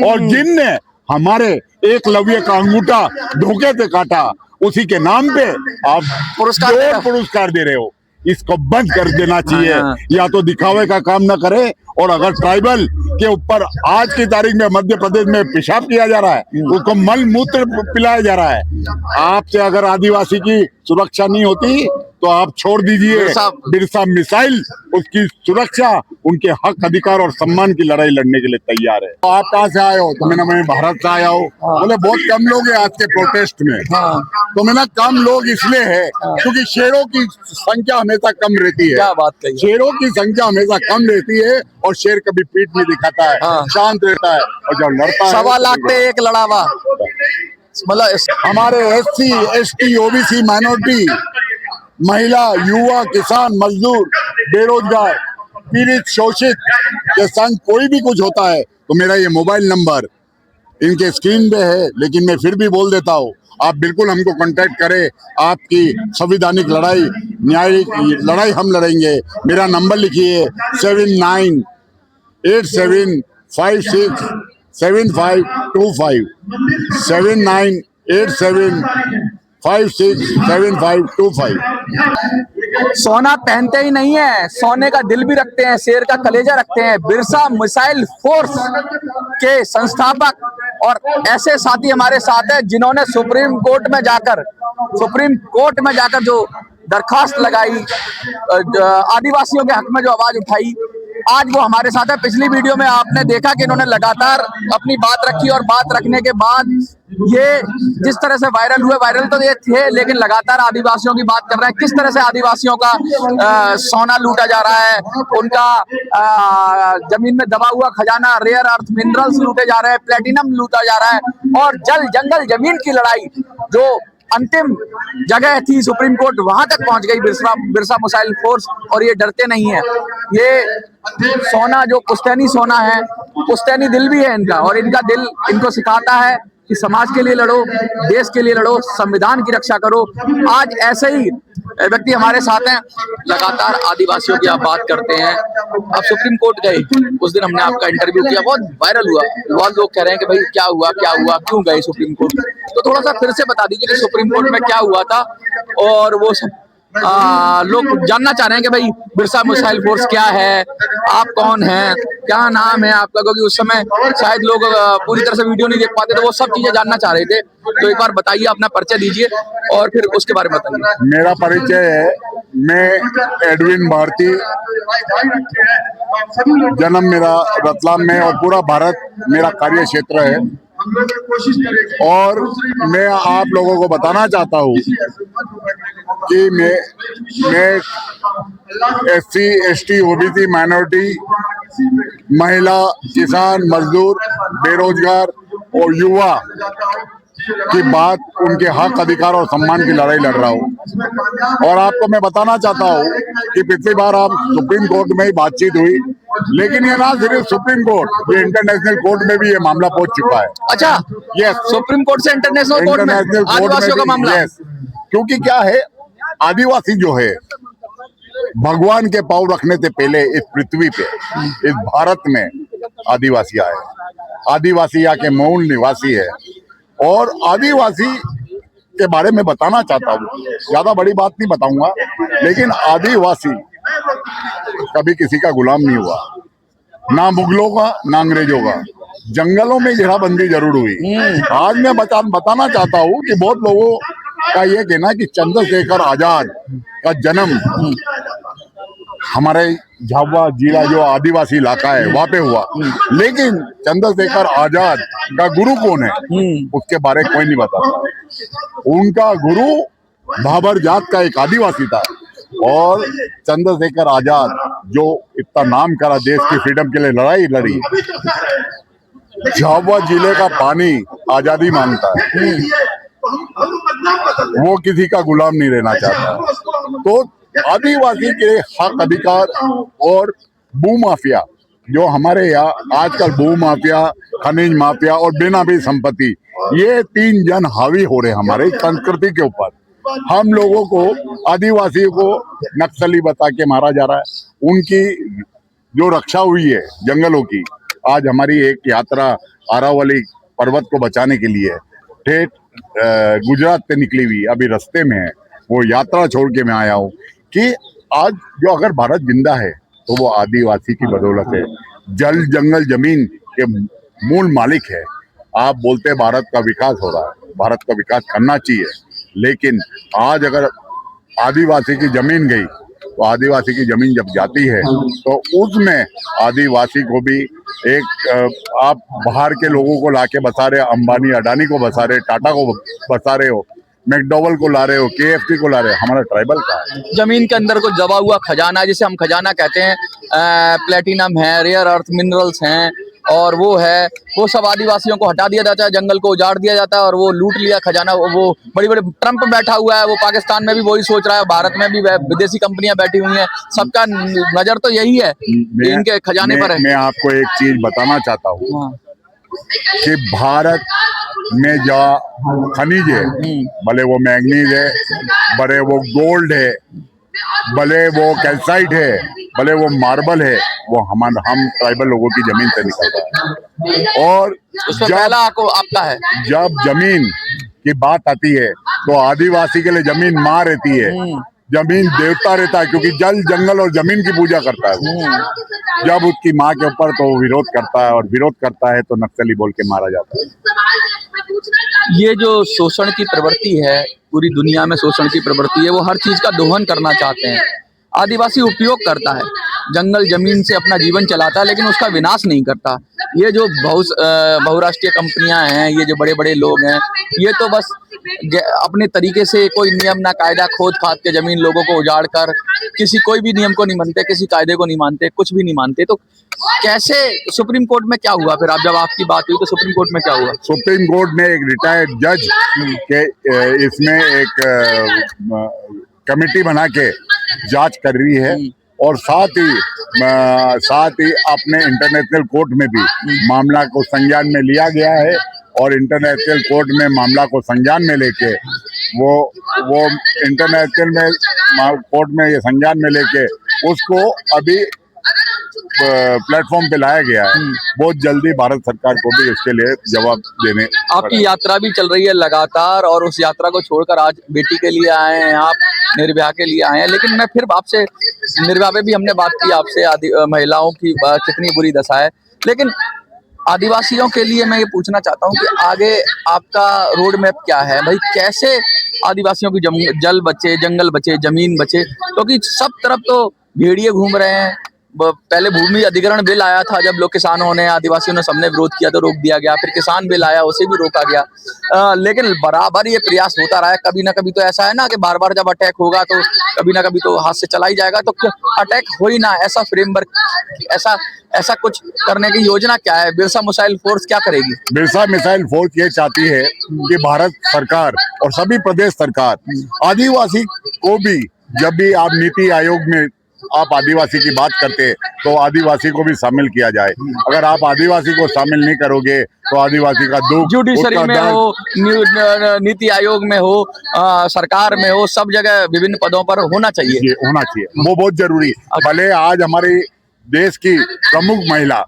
और जिनने हमारे एकलव्य का अंगूठा धोखे से काटा, उसी के नाम पे आप पुरस्कार दे रहे हो। इसको बंद कर देना चाहिए। या तो दिखावे का काम ना करे, और अगर ट्राइबल के ऊपर आज की तारीख में मध्य प्रदेश में पेशाब किया जा रहा है, उसको मल मूत्र पिलाया जा रहा है, आपसे अगर आदिवासी की सुरक्षा नहीं होती तो आप छोड़ दीजिए। बिरसा मिसाइल उसकी सुरक्षा, उनके हक अधिकार और सम्मान की लड़ाई लड़ने के लिए तैयार है। तो आप कहाँ से आए हो? तो मैं भारत से आया हूँ। बोले बहुत कम लोग हैं आज के प्रोटेस्ट में। तो मैंने कम लोग इसलिए है क्योंकि शेरों की संख्या हमेशा कम रहती है। क्या बात कही? शेरों की संख्या हमेशा कम रहती है, और शेर कभी पीठ नहीं दिखाता है, शांत रहता है, और जब लड़ता है 1.25 लाख पे एक लड़ावा। मतलब हमारे SC ST OBC माइनॉरिटी, महिला, युवा, किसान, मजदूर, बेरोजगार, पीड़ित, शोषित के संग कोई भी कुछ होता है तो मेरा ये मोबाइल नंबर इनके स्क्रीन पे है, लेकिन मैं फिर भी बोल देता हूँ, आप बिल्कुल हमको कांटेक्ट करें। आपकी संवैधानिक लड़ाई, न्यायिक लड़ाई हम लड़ेंगे। मेरा नंबर लिखिए 7987567525 7987567525। सोना पहनते ही नहीं है, सोने का दिल भी रखते हैं, शेर का कलेजा रखते हैं। बिरसा मिसाइल फोर्स के संस्थापक और ऐसे साथी हमारे साथ हैं जिन्होंने सुप्रीम कोर्ट में जाकर जो दरखास्त लगाई, आदिवासियों के हक में जो आवाज उठाई, आज वो हमारे साथ है। पिछली वीडियो में आपने देखा कि इन्होंने लगातार अपनी बात रखी, और बात रखने के बाद ये जिस तरह से वायरल तो ये थे, लेकिन लगातार आदिवासियों की बात कर रहे हैं। किस तरह से आदिवासियों का सोना लूटा जा रहा है, उनका जमीन में दबा हुआ खजाना, रेयर अर्थ मिनरल्स लूटे जा रहे हैं, प्लेटिनम लूटा जा रहा है, और जल जंगल जमीन की लड़ाई जो अंतिम जगह थी सुप्रीम कोर्ट, वहां तक पहुंच गई बिरसा मिसाइल फोर्स। और ये डरते नहीं है। ये सोना जो पुश्तैनी सोना है, पुश्तैनी दिल भी है इनका, और इनका दिल इनको सिखाता है कि समाज के लिए लड़ो, देश के लिए लड़ो, संविधान की रक्षा करो। आज ऐसे ही व्यक्ति हमारे साथ हैं। लगातार आदिवासियों की आप बात करते हैं, आप सुप्रीम कोर्ट गए, उस दिन हमने आपका इंटरव्यू किया, बहुत वायरल हुआ। बहुत लोग कह रहे हैं कि भाई क्या हुआ, क्यों गए सुप्रीम कोर्ट? तो थोड़ा सा फिर से बता दीजिए कि सुप्रीम कोर्ट में क्या हुआ था, और वो सब लोग जानना चाह रहे हैं कि भाई बिरसा मिसाइल फोर्स क्या है, आप कौन हैं, क्या नाम है आपका, क्योंकि उस समय शायद लोग पूरी तरह से वीडियो नहीं देख पाते, तो वो सब चीजें जानना चाह रहे थे। तो एक बार बताइए, अपना परिचय दीजिए और फिर उसके बारे में बताइए। मेरा परिचय है, मैं एडविन भारती, जन्म मेरा रतलाम में, और पूरा भारत मेरा कार्य क्षेत्र है। और मैं आप लोगों को बताना चाहता हूँ कि मैं SC ST OBC माइनॉरिटी, महिला, किसान, मजदूर, बेरोजगार और युवा की बात, उनके हक अधिकार और सम्मान की लड़ाई लड़ रहा हूँ। और आपको मैं बताना चाहता हूँ कि पिछली बार आप सुप्रीम कोर्ट में ही बातचीत हुई, लेकिन ये ना सिर्फ सुप्रीम कोर्ट, ये इंटरनेशनल कोर्ट में भी ये मामला पहुंच चुका है। अच्छा, यस, सुप्रीम कोर्ट से इंटरनेशनल कोर्ट में आदिवासियों का मामला। यस, क्योंकि क्या है, आदिवासी जो है भगवान के पांव रखने से पहले इस पृथ्वी पे, इस भारत में आदिवासी आए। आदिवासी यहाँ के मूल निवासी है, और आदिवासी के बारे में बताना चाहता हूँ। ज्यादा बड़ी बात नहीं बताऊंगा, लेकिन आदिवासी कभी किसी का गुलाम नहीं हुआ, ना मुगलों का ना अंग्रेजों का। जंगलों में घेराबंदी जरूर हुई। आज मैं बताना चाहता हूँ कि बहुत लोगों का ये कहना कि चंद्रशेखर आजाद का जन्म हमारे झाबुआ जिला जो आदिवासी इलाका है वहां पे हुआ, लेकिन चंद्रशेखर आजाद का गुरु कौन है उसके बारे में कोई नहीं बताता। उनका गुरु भाबर जात का एक आदिवासी था, और चंद्रशेखर आजाद जो इतना नाम करा, देश की फ्रीडम के लिए लड़ाई लड़ी। झाबुआ जिले का पानी आजादी मांगता है, वो किसी का गुलाम नहीं रहना चाहता। तो आदिवासी के हक अधिकार और भू माफिया जो हमारे यहाँ आजकल, भू माफिया, खनिज माफिया और बेनामी संपत्ति, ये 3 जन हावी हो रहे हैं हमारे संस्कृति के ऊपर। हम लोगों को, आदिवासियों को नक्सली बता के मारा जा रहा है। उनकी जो रक्षा हुई है जंगलों की, आज हमारी एक यात्रा आरावली पर्वत को बचाने के लिए ठेठ गुजरात से निकली हुई अभी रास्ते में है। वो यात्रा छोड़ के मैं आया हूँ कि आज जो अगर भारत जिंदा है तो वो आदिवासी की बदौलत है। जल जंगल जमीन के मूल मालिक है। आप बोलते हैं भारत का विकास हो रहा है, भारत का विकास करना चाहिए, लेकिन आज अगर आदिवासी की जमीन गई तो आदिवासी की जमीन जब जाती है तो उसमें आदिवासी को भी एक आप बाहर के लोगों को लाके बसा रहे, अंबानी अडानी को बसा रहे, टाटा को बसा रहे हो, मैकडॉवल को ला रहे हो, केएफसी को ला रहे हो, हमारा ट्राइबल का है। जमीन के अंदर कुछ दबा हुआ खजाना है, जिसे हम खजाना कहते हैं, प्लेटिनम है, रेयर अर्थ मिनरल्स हैं, और वो है, वो सब आदिवासियों को हटा दिया जाता है, जंगल को उजाड़ दिया जाता है और वो लूट लिया खजाना। वो बड़ी बड़ी ट्रम्प बैठा हुआ है, वो पाकिस्तान में भी वही सोच रहा है, भारत में भी विदेशी कंपनियां बैठी हुई हैं, सबका नजर तो यही है इनके खजाने पर है। मैं आपको एक चीज बताना चाहता हूँ कि भारत में जो खनिज है, भले वो मैग्नीज है, भले वो गोल्ड है, भले वो कैल्साइट है, भले वो मार्बल है, वो हम ट्राइबल लोगों की जमीन से निकलता है। और उसमें पहला आपका है। जब जमीन की बात आती है तो आदिवासी के लिए जमीन माँ रहती है, जमीन देवता रहता है, क्योंकि जल जंगल और जमीन की पूजा करता है। जब उसकी माँ के ऊपर तो वो विरोध करता है, और विरोध करता है तो नक्सली बोल के मारा जाता है। ये जो शोषण की प्रवृत्ति है, पूरी दुनिया में शोषण की प्रवृत्ति है, वो हर चीज का दोहन करना चाहते हैं। आदिवासी उपयोग करता है, जंगल जमीन से अपना जीवन चलाता है, लेकिन उसका विनाश नहीं करता। ये जो बहुराष्ट्रीय कंपनियां हैं, ये जो बड़े बड़े लोग हैं, ये तो बस अपने तरीके से कोई नियम ना कायदा खोद खाद के जमीन लोगों को उजाड़ कर कोई भी नियम को नहीं मानते, किसी कायदे को नहीं मानते, कुछ भी नहीं मानते। तो कैसे सुप्रीम कोर्ट में क्या हुआ फिर? आप जब आपकी बात हुई तो सुप्रीम कोर्ट में क्या हुआ? सुप्रीम कोर्ट ने एक रिटायर्ड जज के इसमें एक कमेटी बना के जांच कर रही है, और साथ ही अपने इंटरनेशनल कोर्ट में भी मामला को संज्ञान में लिया गया है, और इंटरनेशनल कोर्ट में मामला को संज्ञान में लेके वो इंटरनेशनल में कोर्ट में ये संज्ञान में लेके उसको अभी प्लेटफॉर्म पे लाया गया है। बहुत जल्दी भारत सरकार को भी इसके लिए जवाब देने। आपकी यात्रा भी चल रही है लगातार, और उस यात्रा को छोड़कर आज बेटी के लिए आए हैं आप, निर्भया के लिए आए हैं। लेकिन मैं फिर आपसे, निर्भया पे भी हमने बात की आपसे, महिलाओं की कितनी बुरी दशा है, लेकिन आदिवासियों के लिए मैं ये पूछना चाहता हूँ कि आगे आपका रोड मैप क्या है भाई? कैसे आदिवासियों की जल बचे, जंगल बचे, जमीन बचे? क्योंकि सब तरफ तो भेड़िए घूम रहे हैं। पहले भूमि अधिग्रहण बिल आया था, जब लोग किसानों ने, आदिवासियों ने, सबने विरोध किया तो रोक दिया गया। फिर किसान बिल आया, उसे भी रोका गया। लेकिन बराबर ये प्रयास होता रहा है। कभी ना कभी तो ऐसा है ना कि बार बार जब अटैक होगा तो कभी ना कभी तो हाथ से चला ही जाएगा। तो अटैक हो ही ना, ऐसा फ्रेमवर्क, ऐसा कुछ करने की योजना क्या है? बिरसा मिसाइल फोर्स क्या करेगी? बिरसा मिसाइल फोर्स ये चाहती है कि भारत सरकार और सभी प्रदेश सरकार आदिवासी को भी, जब भी आप नीति आयोग में आप आदिवासी की बात करते हैं तो आदिवासी को भी शामिल किया जाए। अगर आप आदिवासी को शामिल नहीं करोगे तो आदिवासी का दुख, जुडिशरी में हो, नीति आयोग में हो, सरकार में हो, सब जगह विभिन्न पदों पर होना चाहिए। वो बहुत जरूरी है। भले आज हमारे देश की प्रमुख महिला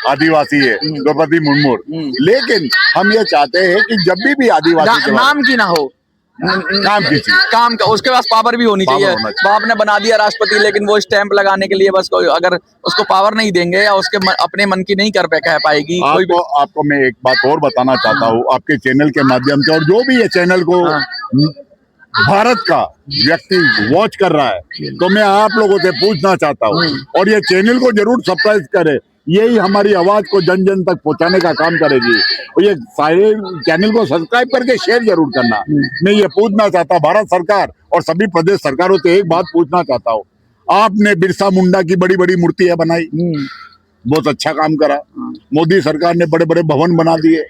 आदिवासी है द्रौपदी मुर्मू, लेकिन हम ये चाहते हैं कि जब भी आदिवासी नाम की ना हो, काम का उसके पास पावर भी होनी चाहिए। बाप ने बना दिया राष्ट्रपति, लेकिन वो स्टैंप लगाने के लिए बस अगर उसको पावर नहीं देंगे या उसके अपने मन की नहीं कह पाएगी। आपको मैं एक बात और बताना चाहता हूँ आपके चैनल के माध्यम से, और जो भी ये चैनल को भारत का व्यक्ति वॉच कर रहा है, तो मैं आप लोगों से पूछना चाहता हूँ, और ये चैनल को जरूर सब्सक्राइब करें। यही हमारी आवाज को जन जन तक पहुंचाने का काम करेगी। और ये सारे चैनल को सब्सक्राइब करके शेयर जरूर करना। मैं ये पूछना चाहता भारत सरकार और सभी प्रदेश सरकारों से एक बात पूछना चाहता हूँ, आपने बिरसा मुंडा की बड़ी बड़ी मूर्तियां बनाई, बहुत अच्छा काम करा, मोदी सरकार ने बड़े बड़े भवन बना दिए,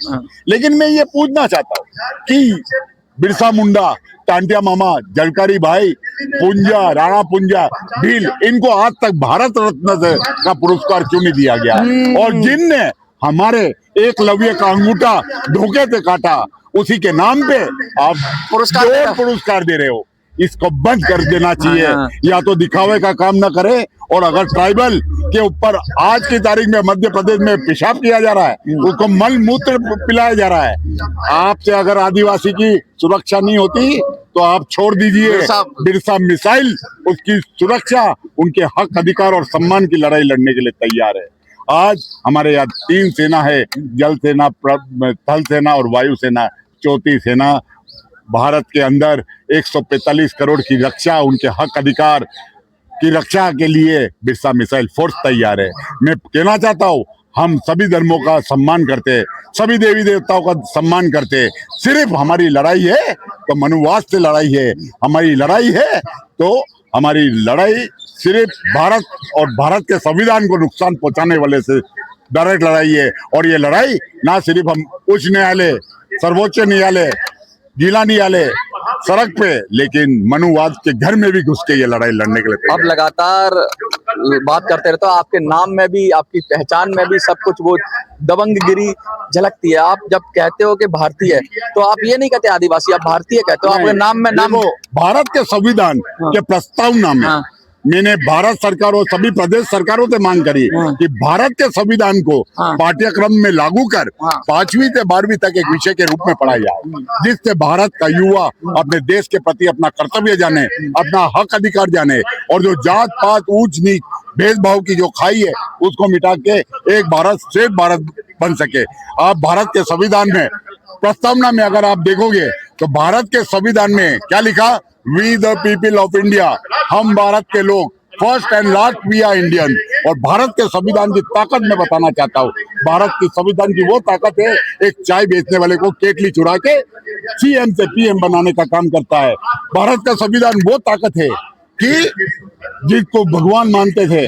लेकिन मैं ये पूछना चाहता हूँ कि बिरसा मुंडा, टांटिया मामा, जलकारी भाई, पुंजा, राणा पुंजा, भील, इनको आज तक भारत रत्न का पुरस्कार क्यों नहीं दिया गया? और जिनने हमारे एकलव्य का अंगूठा धोखे से काटा, उसी के नाम पे आप पुरस्कार दे रहे हो। इसको बंद कर देना चाहिए। या तो दिखावे का काम न करे, और अगर ट्राइबल के ऊपर आज की तारीख में मध्य प्रदेश में पेशाब किया जा रहा है, उसको मल मूत्र पिलाया जा रहा है। आपसे अगर आदिवासी की सुरक्षा नहीं होती तो आप छोड़ दीजिए, बिरसा मिसाइल उसकी सुरक्षा, उनके हक अधिकार और सम्मान की लड़ाई लड़ने के लिए तैयार है। आज हमारे यहाँ 3 सेना है, जल सेना, थल सेना और वायु सेना। चौथी सेना भारत के अंदर 145 करोड़ की रक्षा, उनके हक अधिकार की रक्षा के लिए बिरसा मिसाइल फोर्स तैयार है। मैं कहना चाहता हूँ, हम सभी धर्मों का सम्मान करते हैं, सभी देवी देवताओं का सम्मान करते हैं। सिर्फ हमारी लड़ाई है तो मनुवाद से लड़ाई है, हमारी लड़ाई है तो हमारी लड़ाई सिर्फ भारत और भारत के संविधान को नुकसान पहुंचाने वाले से डायरेक्ट लड़ाई है। और ये लड़ाई ना सिर्फ हम उच्च न्यायालय, सर्वोच्च न्यायालय, जिला न्यायालय, सड़क पे, लेकिन मनुवाद के घर में भी घुस के ये लड़ाई लड़ने के लिए अब लगातार बात करते रहते हो, आपके नाम में भी, आपकी पहचान में भी सब कुछ वो दबंगगिरी झलकती है। आप जब कहते हो कि भारतीय, तो आप ये नहीं कहते आदिवासी, आप भारतीय कहते हो। आपके नाम में नाम भारत के संविधान के प्रस्तावना में मैंने भारत सरकार और सभी प्रदेश सरकारों से मांग करी कि भारत के संविधान को पाठ्यक्रम में लागू कर 5वीं से 12वीं तक एक विषय के रूप में पढ़ाया जाए, जिससे भारत का युवा अपने देश के प्रति अपना कर्तव्य जाने, अपना हक अधिकार जाने, और जो जात पात, ऊंच नीच, भेदभाव की जो खाई है उसको मिटा के एक भारत श्रेष्ठ भारत बन सके। आप भारत के संविधान में प्रस्तावना में अगर आप देखोगे तो भारत के संविधान में क्या लिखा, we the people of India, हम भारत के लोग, first and last we are Indian. और भारत के संविधान की ताकत मैं बताना चाहता हूँ, भारत की संविधान की वो ताकत है, एक चाय बेचने वाले को केतली चुरा के सीएम से पीएम बनाने का काम करता है। भारत का संविधान वो ताकत है कि जिसको भगवान मानते थे,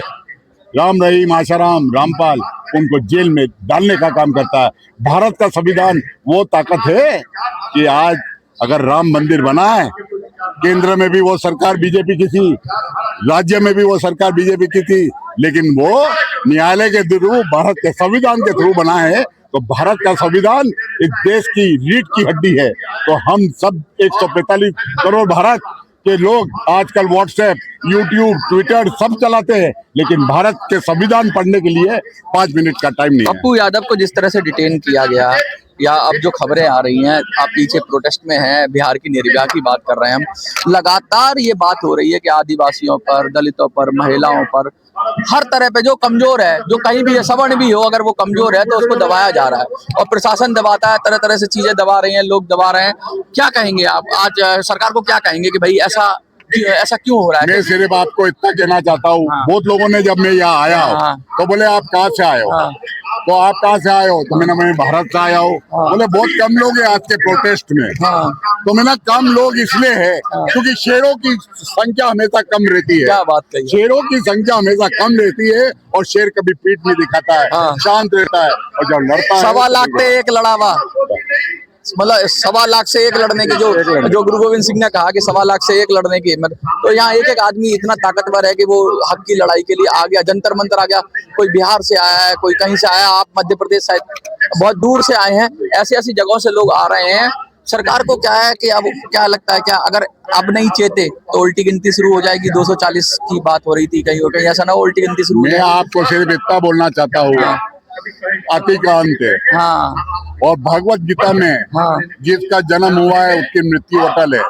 राम रहीम, आशाराम, रामपाल, उनको जेल में डालने का काम करता है। भारत का संविधान वो ताकत है कि आज अगर राम मंदिर बना है, केंद्र में भी वो सरकार बीजेपी की थी, राज्य में भी वो सरकार बीजेपी की थी, लेकिन वो न्यायालय के थ्रू, भारत के संविधान के थ्रू बना है। तो भारत का संविधान इस देश की रीढ़ की हड्डी है। तो हम सब 145 करोड़ भारत के लोग आजकल व्हाट्सएप, यूट्यूब, ट्विटर सब चलाते हैं, लेकिन भारत के संविधान पढ़ने के लिए 5 मिनट का टाइम नहीं है। पप्पू यादव को जिस तरह से डिटेन किया गया, या अब जो खबरें आ रही हैं, आप पीछे प्रोटेस्ट में हैं, बिहार की निर्भया की बात कर रहे हैं हम, लगातार ये बात हो रही है कि आदिवासियों पर, दलितों पर, महिलाओं पर, हर तरह पे जो कमजोर है, जो कहीं भी सवर्ण भी हो, अगर वो कमजोर है तो उसको दबाया जा रहा है, और प्रशासन दबाता है, तरह तरह से चीजें दबा रही हैं, लोग दबा रहे हैं। क्या कहेंगे आप आज सरकार को, क्या कहेंगे कि भाई ऐसा क्यों हो रहा है? मैं सिर्फ आपको इतना कहना चाहता हूँ, बहुत लोगों ने जब मैं यहाँ आया तो बोले आप कहाँ से आए हो, तो आप कहाँ से आए हो, तो मैं भारत से आया हूँ। बोले बहुत कम लोग हैं आज के प्रोटेस्ट में, तो मैंने कम लोग इसलिए है क्योंकि शेरों की संख्या हमेशा कम रहती है। क्या बात कही? शेरों की संख्या हमेशा कम रहती है, और शेर कभी पीठ नहीं दिखाता है, शांत रहता है, और जब लड़ता है 1.25 लाख पे एक लड़ावा, मतलब 1.25 लाख से एक लड़ने की, जो गुरु गोविंद सिंह ने कहा कि 1.25 लाख से एक लड़ने की, तो यहाँ एक एक आदमी इतना ताकतवर है कि वो हक की लड़ाई के लिए आ गया, जंतर मंतर आ गया। कोई बिहार से आया है, कोई कहीं से आया, आप मध्य प्रदेश शायद बहुत दूर से आए हैं, ऐसी ऐसी जगहों से लोग आ रहे हैं। सरकार को क्या है कि अब क्या लगता है, क्या अगर अब नहीं चेते तो उल्टी गिनती शुरू हो जाएगी? 240 की बात हो रही थी, कहीं ऐसा ना उल्टी गिनती शुरू हो जाए? मैं आपको सिर्फ इतना बोलना चाहता हूँ, अतिक्रांत है, और भगवत गीता में जिसका जन्म हुआ है उसकी मृत्यु अटल है,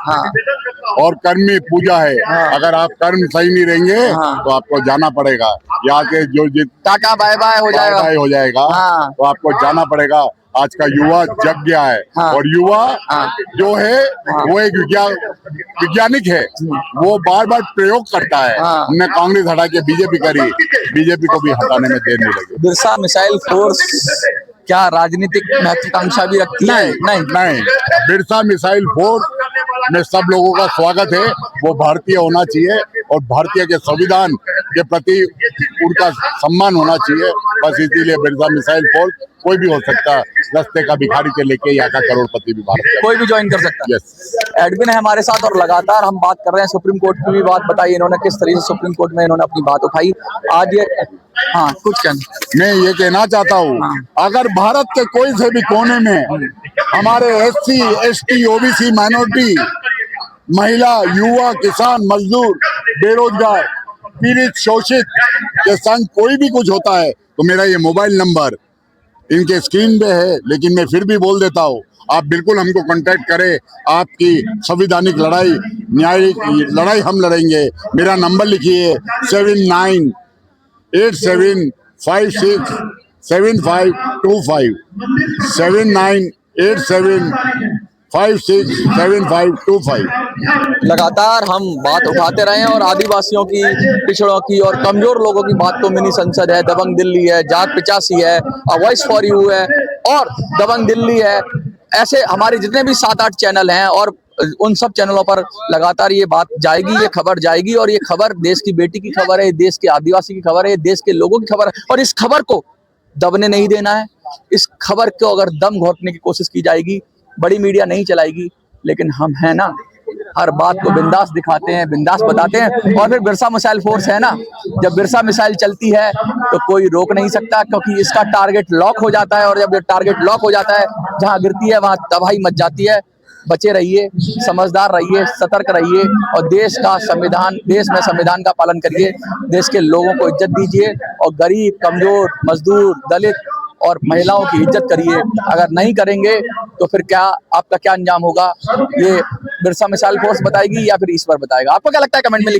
और कर्म में पूजा है। अगर आप कर्म सही नहीं रहेंगे तो आपको जाना पड़ेगा यहाँ के, जो टाटा बाय बाय हो जाएगा, तो आपको जाना पड़ेगा। आज का युवा जग गया है, और युवा जो है वो एक वैज्ञानिक है, वो बार बार प्रयोग करता है। हमने कांग्रेस हटा के बीजेपी करी, बीजेपी को भी हटाने में देर नहीं लगी। बिरसा मिसाइल फोर्स क्या राजनीतिक महत्वाकांक्षा भी रखती है? नहीं, बिरसा मिसाइल फोर्स में सब लोगों का स्वागत है। वो भारतीय होना चाहिए, और भारतीय के संविधान के प्रति उनका सम्मान होना चाहिए। बस इसीलिए बिरसा मिसाइल फोर्स कोई भी हो सकता है, रास्ते का भिखारी से लेके यहाँ का करोड़पति भी भारत कोई भी ज्वाइन कर सकता है। यस, एडमिन है हमारे साथ, और लगातार हम बात कर रहे हैं सुप्रीम कोर्ट की भी बात बताई इन्होंने, किस तरीके से सुप्रीम कोर्ट में इन्होंने अपनी बात उठाई आज। ये कुछ कहना, मैं ये कहना चाहता हूँ, अगर भारत के कोई से भी कोने में हमारे SC, ST, OBC, माइनॉरिटी महिला, युवा, किसान, मजदूर, बेरोजगार, पीड़ित, शोषित के संग कोई भी कुछ होता है तो मेरा ये मोबाइल नंबर इनके स्क्रीन पे है, लेकिन मैं फिर भी बोल देता हूँ, आप बिल्कुल हमको कांटेक्ट करें। आपकी संविधानिक लड़ाई, न्यायिक लड़ाई हम लड़ेंगे। मेरा नंबर लिखिए 7987567525 7987567525। लगातार हम बात उठाते रहे हैं और आदिवासियों की, पिछड़ों की और कमजोर लोगों की बात तो मिनी संसद है, दबंग दिल्ली है, जाट 85 है, वॉइस फॉर यू है और दबंग दिल्ली है। ऐसे हमारे जितने भी 7-8 चैनल हैं और उन सब चैनलों पर लगातार ये बात जाएगी, ये खबर जाएगी और ये खबर देश की बेटी की खबर है, देश के आदिवासी की खबर है, देश के लोगों की खबर है और इस खबर को दबने नहीं देना है। इस खबर को अगर दम घोटने की कोशिश की जाएगी, बड़ी मीडिया नहीं चलाएगी, लेकिन हम हैं ना, हर बात को बिंदास दिखाते हैं, बिंदास बताते हैं। और फिर बिरसा मिसाइल फोर्स है ना, जब बिरसा मिसाइल चलती है तो कोई रोक नहीं सकता, क्योंकि इसका टारगेट लॉक हो जाता है और जब ये टारगेट लॉक हो जाता है, जहां गिरती है वहां तबाही मच जाती है। बचे रहिए, समझदार रहिए, सतर्क रहिए और देश में संविधान का पालन करिए, देश के लोगों को इज्जत दीजिए और गरीब, कमजोर, मजदूर, दलित और महिलाओं की इज्जत करिए। अगर नहीं करेंगे तो फिर क्या आपका क्या अंजाम होगा, ये बिरसा मिसाइल फोर्स बताएगी या फिर ईश्वर बताएगा। आपको क्या लगता है, कमेंट में